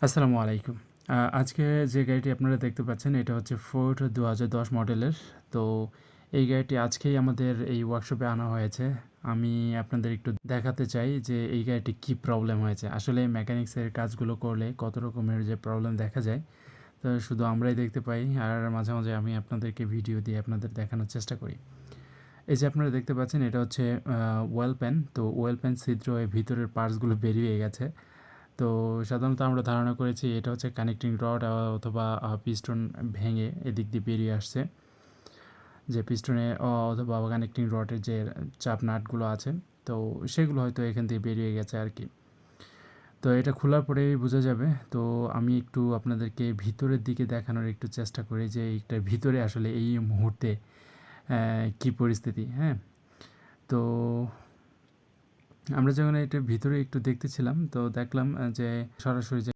আসসালামু আলাইকুম। আজকে যে গাড়িটি আপনারা দেখতে পাচ্ছেন এটা হচ্ছে ফোর্ড ২০১০ মডেলের। তো এই গাড়িটি আজকেই আমাদের এই ওয়ার্কশপে আনা হয়েছে। আমি আপনাদের একটু দেখাতে চাই যে এই গাড়িটি কী প্রবলেম হয়েছে। আসলে মেকানিক্সের কাজগুলো করলে কত রকমের যে প্রবলেম দেখা যায়, তো শুধু আমরাই দেখতে পাই আর মাঝে, মাঝে আমি আপনাদেরকে ভিডিও দিয়ে আপনাদের দেখানোর চেষ্টা করি। এই যে আপনারা দেখতে পাচ্ছেন এটা হচ্ছে ওয়েল প্যান। তো ওয়েল প্যান ছিদ্র হয়ে ভিতরের পার্টসগুলো বেরিয়ে গেছে। তো সাধারণত আমরা ধারণা করেছি এটা হচ্ছে কানেক্টিং রড অথবা পিস্টন ভেঙে এদিক দিয়ে বেরিয়ে আসছে। যে পিস্টনে অথবা কানেক্টিং রডের যে চাপ নাটগুলো আছে, তো সেগুলো হয়তো এখান দিয়ে বেরিয়ে গেছে আর কি। তো এটা খোলার পরেই বোঝা যাবে। তো আমি একটু আপনাদেরকে ভিতরের দিকে দেখানোর একটু চেষ্টা করি যে এইটার ভিতরে আসলে এই মুহূর্তে কী পরিস্থিতি, হ্যাঁ? তো আমরা যখন এটার ভিতরে একটু দেখতেছিলাম তো দেখলাম যে সরাসরি যে